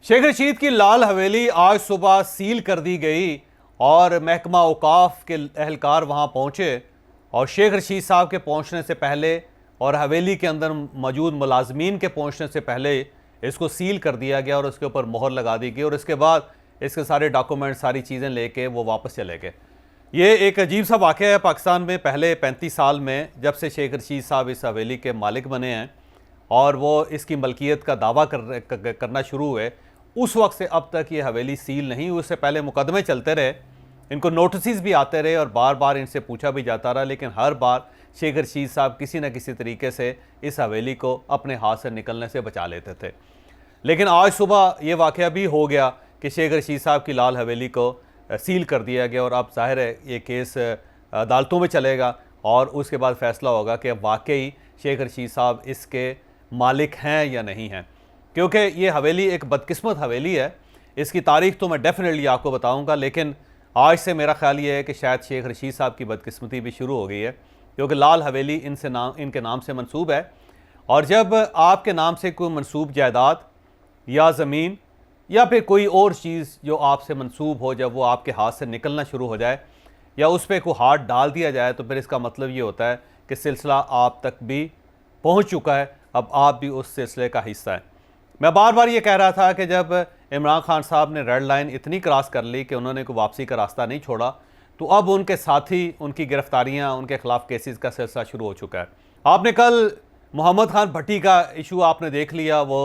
शेख रशीद की लाल हवेली आज सुबह सील कर दी गई और महकमा औकाफ के एहलकार वहां पहुंचे और शेख रशीद साहब के पहुंचने से पहले और हवेली के अंदर मौजूद मुलाजमीन के पहुंचने से पहले इसको सील कर दिया गया और उसके ऊपर मोहर लगा दी गई और इसके बाद इसके सारे डॉक्यूमेंट सारी चीज़ें लेके वो वापस चले गए। ये एक अजीब सा वाक़या है पाकिस्तान में। पहले 35 साल में जब से शेख रशीद साहब इस हवेली के मालिक बने हैं और वो इसकी मलकियत का दावा करना शुरू हुए, उस वक्त से अब तक ये हवेली सील नहीं हुई। उससे पहले मुकदमे चलते रहे, इनको नोटिस भी आते रहे और बार बार इनसे पूछा भी जाता रहा, लेकिन हर बार शेख रशीद साहब किसी न किसी तरीके से इस हवेली को अपने हाथ से निकलने से बचा लेते थे। लेकिन आज सुबह ये वाक़या भी हो गया कि शेख रशीद साहब की लाल हवेली को सील कर दिया गया और अब जाहिर है ये केस अदालतों में चलेगा और उसके बाद फ़ैसला होगा कि वाकई शेख रशीद साहब इसके मालिक हैं या नहीं हैं। क्योंकि ये हवेली एक बदकिस्मत हवेली है। इसकी तारीख़ तो मैं डेफिनेटली आपको बताऊंगा, लेकिन आज से मेरा ख्याल ये है कि शायद शेख रशीद साहब की बदकिस्मती भी शुरू हो गई है, क्योंकि लाल हवेली इनके नाम से मंसूब है। और जब आपके नाम से कोई मंसूब जायदाद या ज़मीन या फिर कोई और चीज़ जो आपसे मंसूब हो, जब वो आपके हाथ से निकलना शुरू हो जाए या उस पर कोई हाथ डाल दिया जाए, तो फिर इसका मतलब ये होता है कि सिलसिला आप तक भी पहुँच चुका है, अब आप भी उस सिलसिले का हिस्सा है। मैं बार बार ये कह रहा था कि जब इमरान खान साहब ने रेड लाइन इतनी क्रॉस कर ली कि उन्होंने कोई वापसी का रास्ता नहीं छोड़ा, तो अब उनके साथी, उनकी गिरफ्तारियां, उनके खिलाफ केसेस का सिलसिला शुरू हो चुका है। आपने कल मोहम्मद खान भट्टी का इशू आपने देख लिया। वो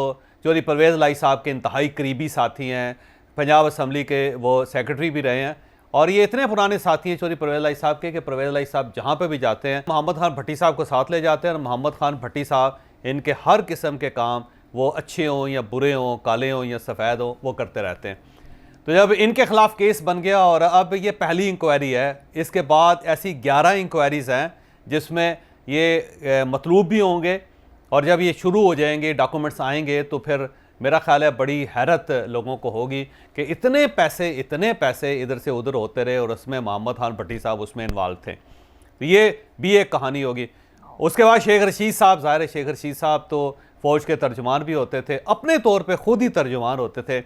चौधरी परवेज़ लाई साहब के इंतहाई करीबी साथी हैं, पंजाब असम्बली के वो सेक्रेटरी भी रहे हैं और ये इतने पुराने साथी हैं चौधरी परवेज़ लाई साहब के कि परवेज़ लाई साहब जहाँ पर भी जाते हैं मोहम्मद खान भट्टी साहब को साथ ले जाते हैं और मोहम्मद खान भट्टी साहब इनके हर किस्म के काम, वो अच्छे हों या बुरे हों, काले हों या सफ़ेद हों, वो करते रहते हैं। तो जब इनके ख़िलाफ़ केस बन गया और अब ये पहली इंक्वायरी है, इसके बाद ऐसी 11 इंक्वायरीज़ हैं जिसमें ये मतलूब भी होंगे और जब ये शुरू हो जाएंगे, डॉक्यूमेंट्स आएंगे, तो फिर मेरा ख़्याल है बड़ी हैरत लोगों को होगी कि इतने पैसे इधर से उधर होते रहे और उसमें मोहम्मद खान भट्टी साहब उसमें इन्वॉल्व थे। तो ये भी एक कहानी होगी। उसके बाद शेख रशीद साहब, ज़ाहिर है शेख रशीद साहब तो फ़ौज के तर्जुमान भी होते थे, अपने तौर पे ख़ुद ही तर्जुमान होते थे।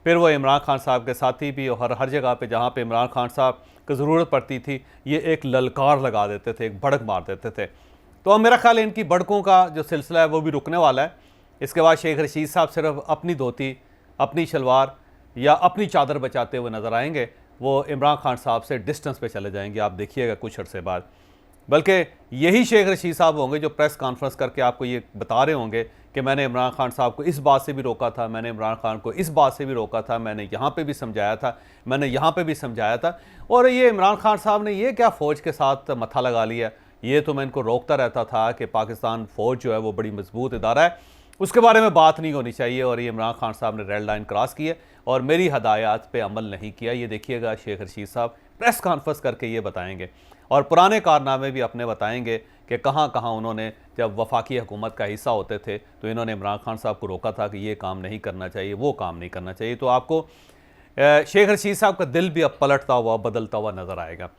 फिर वो इमरान खान साहब के साथी भी और हर जगह पे जहाँ पे इमरान खान साहब को ज़रूरत पड़ती थी ये एक ललकार लगा देते थे, एक भड़क मार देते थे। तो अब मेरा ख्याल है इनकी भड़कों का जो सिलसिला है वो भी रुकने वाला है। इसके बाद शेख रशीद साहब सिर्फ अपनी धोती, अपनी शलवार या अपनी चादर बचाते हुए नज़र आएंगे। वो इमरान खान साहब से डिस्टेंस पे चले जाएंगे, आप देखिएगा कुछ अर्से बाद। बल्कि यही शेख रशीद साहब होंगे जो प्रेस कॉन्फ्रेंस करके आपको ये बता रहे होंगे कि मैंने इमरान खान साहब को इस बात से भी रोका था, मैंने इमरान खान को इस बात से भी रोका था, मैंने यहाँ पे भी समझाया था, मैंने यहाँ पे भी समझाया था। और ये इमरान खान साहब ने ये क्या फ़ौज के साथ मत्था लगा लिया, ये तो मैं इनको रोकता रहता था कि पाकिस्तान फ़ौज जो है वो बड़ी मजबूत इदारा है, उसके बारे में बात नहीं होनी चाहिए। और ये इमरान खान साहब ने रेड लाइन क्रॉस की है और मेरी हदायत पे अमल नहीं किया। ये देखिएगा शेख रशीद साहब प्रेस कॉन्फ्रेंस करके ये बताएंगे और पुराने कारनामे भी अपने बताएंगे कि कहाँ कहाँ उन्होंने जब वफाकी हुकूमत का हिस्सा होते थे तो इन्होंने इमरान खान साहब को रोका था कि ये काम नहीं करना चाहिए, वो काम नहीं करना चाहिए। तो आपको शेख रशीद साहब का दिल भी अब पलटता हुआ, बदलता हुआ नज़र आएगा।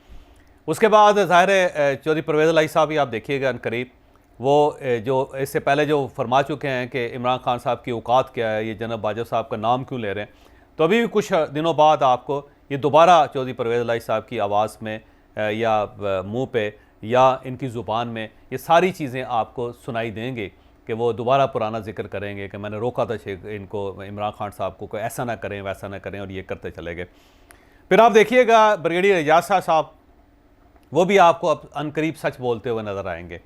उसके बाद ज़ाहिर है चौधरी परवेज़ लाई साहब भी आप देखिएगा करीब, वो जो इससे पहले जो फरमा चुके हैं कि इमरान खान साहब की औकात क्या है, ये जनाब बाजवा साहब का नाम क्यों ले रहे हैं, तो अभी भी कुछ दिनों बाद आपको ये दोबारा चौधरी परवेज़ लाई साहब की आवाज़ में या मुंह पे या इनकी ज़ुबान में ये सारी चीज़ें आपको सुनाई देंगे कि वो दोबारा पुराना जिक्र करेंगे कि मैंने रोका था इनको, इमरान खान साहब को ऐसा ना करें, वैसा ना करें, और ये करते चले गए। फिर आप देखिएगा ब्रिगेडियर एजाज शाह साहब, वो भी आपको अब अनकरीब सच बोलते हुए नज़र आएंगे।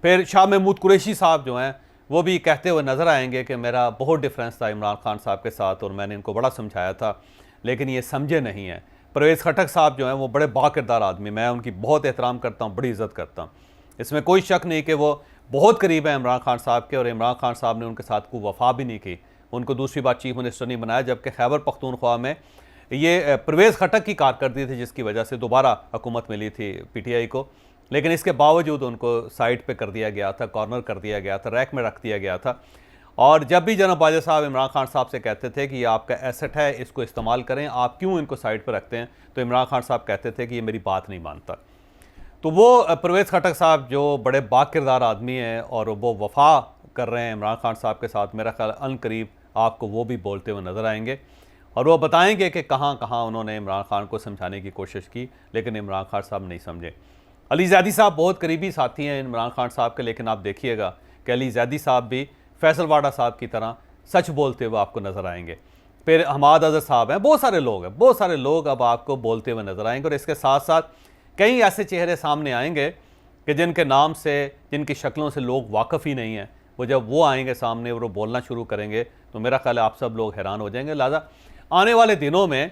फिर शाह महमूद कुरैशी साहब जो हैं वो भी कहते हुए नज़र आएंगे कि मेरा बहुत डिफरेंस था इमरान खान साहब के साथ और मैंने इनको बड़ा समझाया था लेकिन ये समझे नहीं हैं। परवेज़ खटक साहब जो हैं वो बड़े बाकिरदार आदमी, मैं उनकी बहुत एहतराम करता हूँ, बड़ी इज़्ज़त करता हूँ, इसमें कोई शक नहीं कि वो बहुत करीब है इमरान खान साहब के और इमरान खान साहब ने उनके साथ कोई वफा भी नहीं की, उनको दूसरी बार चीफ मिनिस्टर नहीं बनाया। जबकि खैबर पख्तूनख्वा में ये परवेज़ खटक की कारकर्दगी थी जिसकी वजह से दोबारा हुकूमत मिली थी PTI को, लेकिन इसके बावजूद उनको साइड पे कर दिया गया था, कॉर्नर कर दिया गया था, रैक में रख दिया गया था। और जब भी जनाब बाजवा साहब इमरान खान साहब से कहते थे कि ये आपका एसेट है, इसको इस्तेमाल करें, आप क्यों इनको साइड पर रखते हैं, तो इमरान खान साहब कहते थे कि ये मेरी बात नहीं मानता। तो वो परवेज़ खटक साहब जो बड़े बाकिरदार आदमी हैं और वो वफा कर रहे हैं इमरान खान साहब के साथ, मेरा ख्याल अनकरीब आपको वो भी बोलते हुए नज़र आएंगे और वो बताएंगे कि कहाँ कहाँ उन्होंने इमरान खान को समझाने की कोशिश की, लेकिन इमरान खान साहब नहीं समझे। अली ज़ैदी साहब बहुत करीबी साथी हैं इमरान खान साहब के, लेकिन आप देखिएगा कि अली ज़ैदी साहब भी फैसल वाडा साहब की तरह सच बोलते हुए आपको नज़र आएंगे। फिर हमाद अज़हर साहब हैं, बहुत सारे लोग हैं, बहुत सारे लोग अब आपको बोलते हुए नज़र आएंगे। और इसके साथ साथ कई ऐसे चेहरे सामने आएंगे कि जिनके नाम से, जिनकी शक्लों से लोग वाकिफ़ ही नहीं हैं। वो जब वो आएंगे सामने और वो बोलना शुरू करेंगे तो मेरा ख्याल है आप सब लोग हैरान हो जाएंगे। लिहाजा आने वाले दिनों में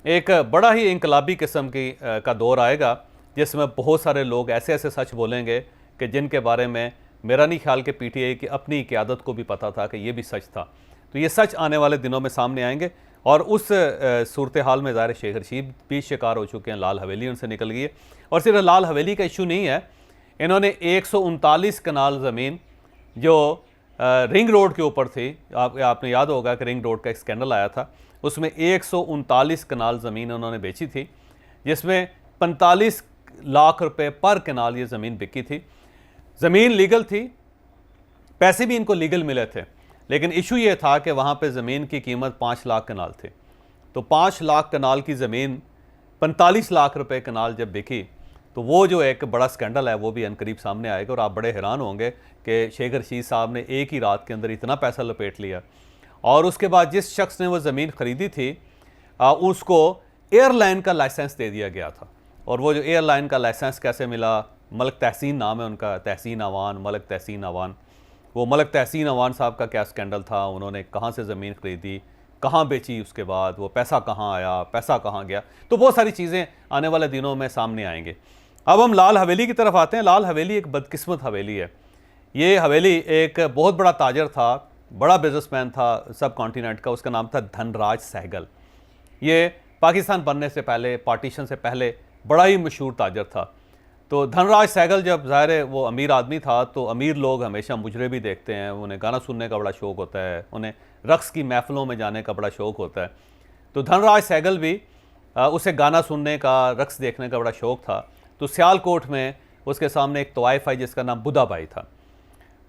एक बड़ा ही इनकलाबी किस्म का दौर आएगा, जिसमें बहुत सारे लोग ऐसे ऐसे सच बोलेंगे कि जिनके बारे में मेरा नहीं ख्याल कि पीटीआई की अपनी क़यादत को भी पता था कि ये भी सच था। तो ये सच आने वाले दिनों में सामने आएंगे और उस सूरत हाल में ज़ाहिर शेख रशीद भी शिकार हो चुके हैं। लाल हवेली उनसे निकल गई है और सिर्फ लाल हवेली का इशू नहीं है, इन्होंने 139 कनाल ज़मीन जो रिंग रोड के ऊपर थी, आपने याद होगा कि रिंग रोड का एक स्कैंडल आया था, उसमें 139 कनाल ज़मीन उन्होंने बेची थी, जिसमें 45 लाख रुपए पर कनाल ये ज़मीन बिकी थी। ज़मीन लीगल थी, पैसे भी इनको लीगल मिले थे, लेकिन इशू ये था कि वहाँ पे ज़मीन की कीमत 5 लाख कनाल थी। तो 5 लाख कनाल की ज़मीन 45 लाख रुपए कनाल जब बिकी तो वो जो एक बड़ा स्कैंडल है वो भी अनकरीब सामने आएगा और आप बड़े हैरान होंगे कि शेख रशीद साहब ने एक ही रात के अंदर इतना पैसा लपेट लिया। और उसके बाद जिस शख्स ने वो ज़मीन ख़रीदी थी उसको एयरलाइन का लाइसेंस दे दिया गया था। और वो जो एयरलाइन का लाइसेंस कैसे मिला, मलिक तहसीन नाम है उनका, तहसीन अवान, मलिक तहसीन अवान। वो मलिक तहसीन अवान साहब का क्या स्कैंडल था, उन्होंने कहाँ से ज़मीन ख़रीदी, कहाँ बेची, उसके बाद वो पैसा कहाँ आया, पैसा कहाँ गया, तो बहुत सारी चीज़ें आने वाले दिनों में सामने आएंगे। अब हम लाल हवेली की तरफ आते हैं। लाल हवेली एक बदकिस्मत हवेली है। ये हवेली एक बहुत बड़ा ताजर था, बड़ा बिजनेसमैन था सब कॉन्टिनेंट का, उसका नाम था धनराज सहगल। ये पाकिस्तान बनने से पहले, पार्टीशन से पहले बड़ा ही मशहूर ताजर था। तो धनराज सहगल जब ज़ाहिर है वो अमीर आदमी था, तो अमीर लोग हमेशा मुजरे भी देखते हैं, उन्हें गाना सुनने का बड़ा शौक़ होता है, उन्हें रक़्स की महफ़िलों में जाने का बड़ा शौक़ होता है। तो धनराज सहगल भी उसे गाना सुनने का, रक़्स देखने का बड़ा शौक़ था। तो सियालकोट में उसके सामने एक तवाइफ आई जिसका नाम बुधा भाई था।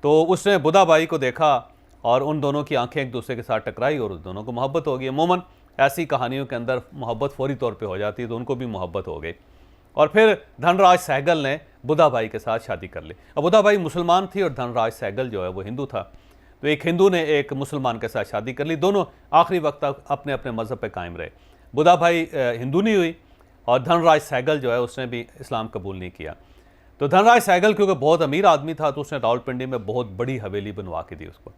तो उसने बुधा भाई को देखा और उन दोनों की आंखें एक दूसरे के साथ टकराई और उस दोनों को मोहब्बत हो गई। अमूमन ऐसी कहानियों के अंदर मोहब्बत फौरी तौर पे हो जाती है, तो उनको भी मोहब्बत हो गई और फिर धनराज सहगल ने बुधा भाई के साथ शादी कर ली। अब बुधा भाई मुसलमान थी और धनराज सहगल जो है वो हिंदू था। तो एक हिंदू ने एक मुसलमान के साथ शादी कर ली, दोनों आखिरी वक्त तक अपने अपने मज़हब पर कायम रहे। बुधा भाई हिंदू नहीं हुई और धनराज सहगल जो है उसने भी इस्लाम कबूल नहीं किया। तो धनराज सहगल क्योंकि बहुत अमीर आदमी था तो उसने रावलपिंडी में बहुत बड़ी हवेली बनवा के दी उसको।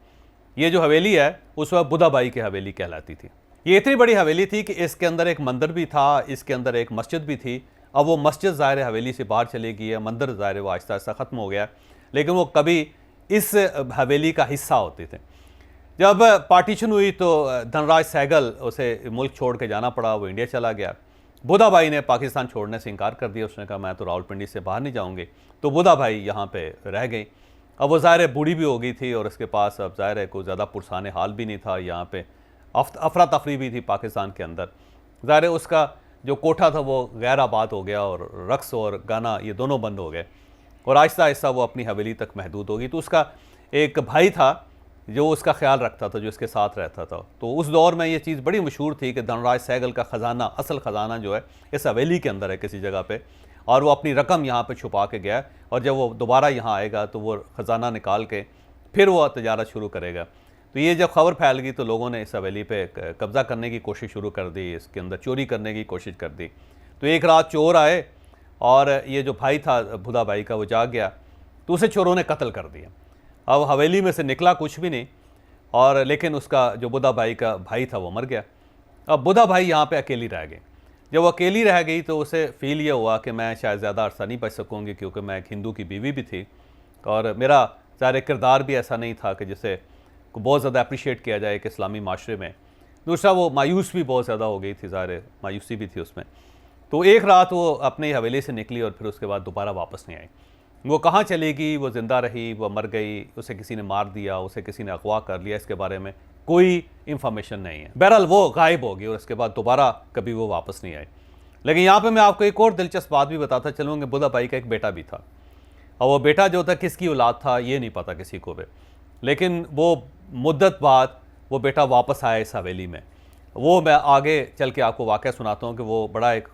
ये जो हवेली है उस वक्त बुधा भाई की हवेली कहलाती थी। ये इतनी बड़ी हवेली थी कि इसके अंदर एक मंदिर भी था, इसके अंदर एक मस्जिद भी थी। अब वो मस्जिद ज़ाहिर हवेली से बाहर चली गई है, मंदिर ज़ाहिर वो आहिस्ता आहिस्ता ख़त्म हो गया, लेकिन वो कभी इस हवेली का हिस्सा होते थे। जब पार्टीशन हुई तो धनराज सहगल उसे मुल्क छोड़ के जाना पड़ा, वो इंडिया चला गया। बुधा भाई ने पाकिस्तान छोड़ने से इनकार कर दिया, उसने कहा मैं तो रावलपिंडी से बाहर नहीं जाऊंगी। तो बुधा भाई यहाँ पे रह गई। अब वो ज़ाहिर बूढ़ी भी हो गई थी और उसके पास अब ज़ाहिर है कोई ज़्यादा पुरसाने हाल भी नहीं था, यहाँ पे अफरा तफरी भी थी पाकिस्तान के अंदर। ज़ाहिर है उसका जो कोठा था वो गैर आबाद हो गया और रक़्स और गाना ये दोनों बंद हो गए और आहिस्ता आहिस्ता वो अपनी हवेली तक महदूद हो गई। तो उसका एक भाई था जो उसका ख्याल रखता था, जो इसके साथ रहता था। तो उस दौर में ये चीज़ बड़ी मशहूर थी कि धनराज सहगल का ख़जाना, असल ख़जाना जो है इस हवेली के अंदर है किसी जगह पे, और वो अपनी रकम यहाँ पे छुपा के गया और जब वो दोबारा यहाँ आएगा तो वो ख़जाना निकाल के फिर वो तजारत शुरू करेगा। तो ये जब खबर फैल गई तो लोगों ने इस हवेली पे कब्ज़ा करने की कोशिश शुरू कर दी, इसके अंदर चोरी करने की कोशिश कर दी। तो एक रात चोर आए और ये जो भाई था बुधा भाई का वो जाग गया, तो उसे चोरों ने कत्ल कर दिया। अब हवेली में से निकला कुछ भी नहीं और लेकिन उसका जो बुधा भाई का भाई था वो मर गया। अब बुधा भाई यहाँ पे अकेली रह गई। जब वो अकेली रह गई तो उसे फ़ील ये हुआ कि मैं शायद ज़्यादा अरसा नहीं बच सकूँगी, क्योंकि मैं एक हिंदू की बीवी भी थी और मेरा ज़ाहिर किरदार भी ऐसा नहीं था कि जिसे को बहुत ज़्यादा अप्रिशिएट किया जाए कि इस्लामी माशरे में। दूसरा वो मायूस भी बहुत ज़्यादा हो गई थी, ज़ाहिर मायूसी भी थी उसमें। तो एक रात वो अपनी हवेली से निकली और फिर उसके बाद दोबारा वापस नहीं आई। वो कहाँ चली गई, वो ज़िंदा रही, वो मर गई, उसे किसी ने मार दिया, उसे किसी ने अगवा कर लिया, इसके बारे में कोई इंफॉर्मेशन नहीं है। बहरहाल वो गायब हो गई और उसके बाद दोबारा कभी वो वापस नहीं आई। लेकिन यहाँ पे मैं आपको एक और दिलचस्प बात भी बताता चलूँगा। बुधा भाई का एक बेटा भी था और वो बेटा जो था किसकी औलाद था ये नहीं पता किसी को भी, लेकिन वो मुद्दत बाद वो बेटा वापस आया इस हवेली में। वो मैं आगे चल के आपको वाक़या सुनाता हूँ कि वो बड़ा एक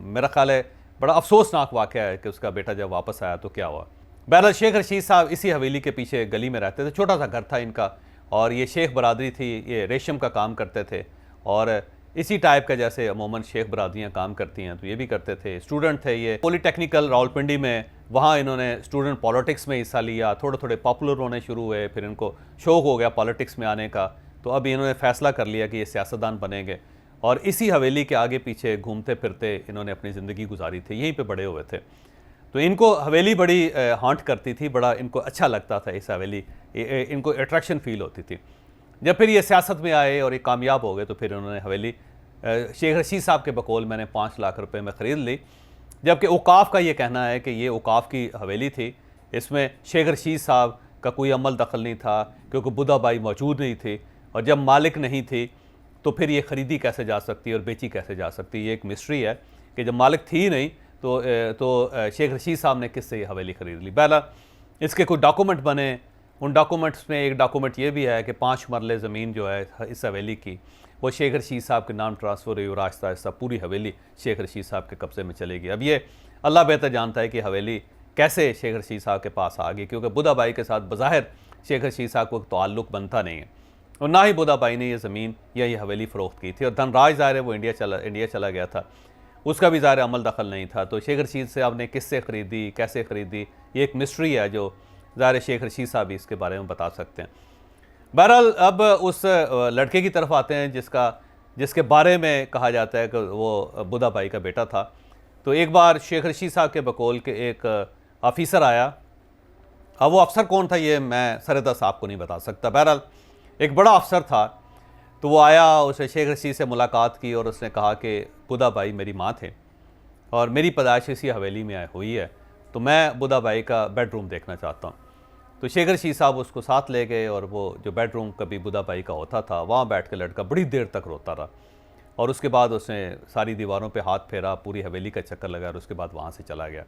मेरा ख़्याल है बड़ा अफसोसनाक वाक़या है कि उसका बेटा जब वापस आया तो क्या हुआ। बहरहाल शेख रशीद साहब इसी हवेली के पीछे गली में रहते थे, छोटा सा घर था इनका, और ये शेख बरादरी थी, ये रेशम का काम करते थे और इसी टाइप का जैसे अमूमन शेख बरादरियाँ काम करती हैं तो ये भी करते थे। स्टूडेंट थे ये पॉलीटेक्निकल रावलपिंडी में, वहाँ इन्होंने स्टूडेंट पॉलिटिक्स में हिस्सा लिया, थोड़े थोड़े पॉपुलर होने शुरू हुए, फिर इनको शौक़ हो गया पॉलिटिक्स में आने का, तो अब इन्होंने फ़ैसला कर लिया कि ये सियासतदान बनेंगे और इसी हवेली के आगे पीछे घूमते फिरते इन्होंने अपनी ज़िंदगी गुजारी थी, यहीं पे बड़े हुए थे। तो इनको हवेली बड़ी हॉन्ट करती थी, बड़ा इनको अच्छा लगता था इस हवेली, इनको अट्रैक्शन फ़ील होती थी। जब फिर ये सियासत में आए और ये कामयाब हो गए तो फिर उन्होंने हवेली शेख रशीद साहब के बकौल मैंने 5 लाख रुपए में ख़रीद ली, जबकि औकाफ़ का ये कहना है कि ये औकाफ़ की हवेली थी, इसमें शेख रशीद साहब का कोई अमल दखल नहीं था क्योंकि बुधा बाई मौजूद नहीं थी, और जब मालिक नहीं थी तो फिर ये ख़रीदी कैसे जा सकती है और बेची कैसे जा सकती है, ये एक मिस्ट्री है कि जब मालिक थी नहीं तो शेख रशीद साहब ने किससे ये हवेली ख़रीद ली। बहरहाल इसके कुछ डॉक्यूमेंट बने, उन डॉक्यूमेंट्स में एक डॉक्यूमेंट ये भी है कि 5 मरले ज़मीन जो है इस हवेली की वो शेख रशीद साहब के नाम ट्रांसफ़र हुई और आहिस्ता आहिस्ता पूरी हवेली शेख रशीद साहब के कब्ज़े में चलेगी। अब ये अल्लाह बेहतर जानता है कि हवेली कैसे शेख रशीद साहब के पास आ गई, क्योंकि बुधा बाई के साथ बज़ाहिर शेख रशीद साहब को ताल्लुक़ बनता नहीं है और ना ही बुधा बाई ने ये ज़मीन या ये हवेली फ़रोख्त की थी। और धनराज ज़ाहिर है वो इंडिया चला गया था, उसका भी ज़ाहिर अमल दखल नहीं था। तो शेख रशीद साहब ने किससे ख़रीदी, कैसे ख़रीदी, ये एक मिस्ट्री है जो ज़ाहिर शेख रशीद साहब भी इसके बारे में बता सकते हैं। बहरहाल अब उस लड़के की तरफ आते हैं जिसके बारे में कहा जाता है कि वो बुधा बाई का बेटा था। तो एक बार शेख रशीद साहब के बकौल के एक ऑफ़िसर आया, अब वो अफसर कौन था ये मैं सरदस आपको नहीं बता सकता। बहरहाल एक बड़ा अफसर था, तो वो आया, उसने शेख रशीद से मुलाकात की और उसने कहा कि बुधा बाई मेरी माँ थे और मेरी पैदाइश इसी हवेली में हुई है, तो मैं बुधा बाई का बेडरूम देखना चाहता हूँ। तो शेख रशीद साहब उसको साथ ले गए और वो जो बेडरूम कभी बुधा बाई का होता था वहाँ बैठ के लड़का बड़ी देर तक रोता रहा और उसके बाद उसने सारी दीवारों पे हाथ फेरा, पूरी हवेली का चक्कर लगा और उसके बाद वहाँ से चला गया।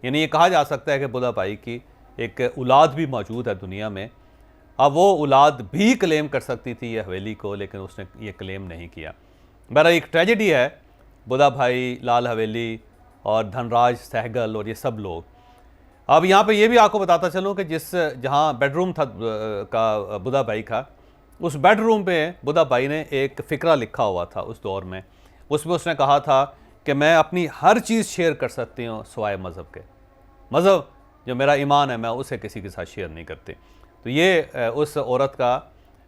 यानी ये कहा जा सकता है कि बुधा बाई की एक औलाद भी मौजूद है दुनिया में। अब वो औलाद भी क्लेम कर सकती थी ये हवेली को, लेकिन उसने ये क्लेम नहीं किया। मेरा एक ट्रेजेडी है, बुधा भाई, लाल हवेली और धनराज सहगल और ये सब लोग। अब यहाँ पे ये भी आपको बताता चलूँ कि जहाँ बेडरूम था का बुधा बाई का, उस बेडरूम पे बुधा बाई ने एक फ़िक्रा लिखा हुआ था उस दौर में। उसमें उसने कहा था कि मैं अपनी हर चीज़ शेयर कर सकती हूँ सिवाय मज़हब के। मज़हब जो मेरा ईमान है मैं उसे किसी के साथ शेयर नहीं करती। तो ये उस औरत का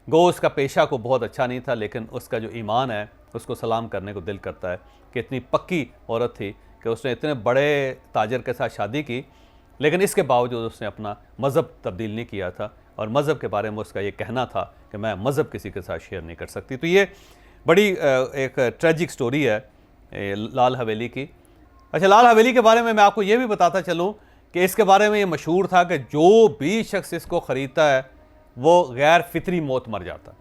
गो उसका पेशा को बहुत अच्छा नहीं था, लेकिन उसका जो ईमान है उसको सलाम करने को दिल करता है कि इतनी पक्की औरत थी कि उसने इतने बड़े ताजर के साथ शादी की, लेकिन इसके बावजूद उसने अपना मज़हब तब्दील नहीं किया था और मज़हब के बारे में उसका ये कहना था कि मैं मज़हब किसी के साथ शेयर नहीं कर सकती। तो ये बड़ी एक ट्रेजिक स्टोरी है लाल हवेली की। अच्छा, लाल हवेली के बारे में मैं आपको ये भी बताता चलूँ कि इसके बारे में ये मशहूर था कि जो भी शख्स इसको ख़रीदता है वो गैर फितरी मौत मर जाता,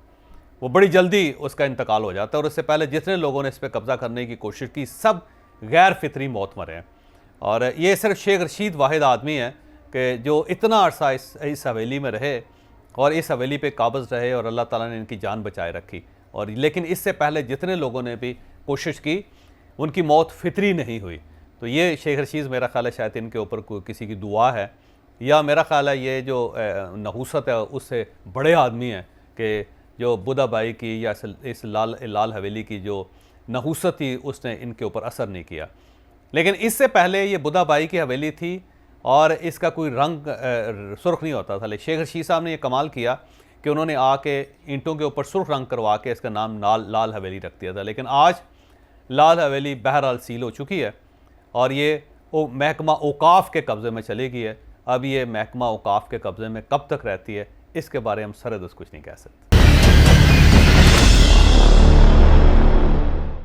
वो बड़ी जल्दी उसका इंतकाल हो जाता है। और इससे पहले जितने लोगों ने इस पर कब्ज़ा करने की कोशिश की सब गैर फितरी मौत मरे हैं। और ये सिर्फ शेख रशीद वाहिद आदमी है कि जो इतना अरसा इस हवेली में रहे और इस हवेली पे काबिज़ रहे और अल्लाह ताला ने इनकी जान बचाए रखी। और लेकिन इससे पहले जितने लोगों ने भी कोशिश की उनकी मौत फितरी नहीं हुई। तो ये शेख रशीद मेरा ख़्याल है शायद इनके ऊपर किसी की दुआ है, या मेरा ख़्याल है ये जो नहूसत है उससे बड़े आदमी हैं कि जो बुधा बाई की या इस लाल हवेली की जो नहूसत थी उसने इनके ऊपर असर नहीं किया। लेकिन इससे पहले ये बुधा बाई की हवेली थी और इसका कोई रंग सुर्ख नहीं होता था। लेकिन शेख रशीद साहब ने ये कमाल किया कि उन्होंने आके ईंटों के ऊपर सुर्ख रंग करवा के इसका नाम लाल हवेली रख दिया था। लेकिन आज लाल हवेली बहरहाल सील हो चुकी है और ये महकमा औकाफ़ के कब्ज़े में चली गई है। अब ये महकमा औकाफ़ के कब्ज़े में कब तक रहती है इसके बारे में हम सरदस्त कुछ नहीं कह सकते।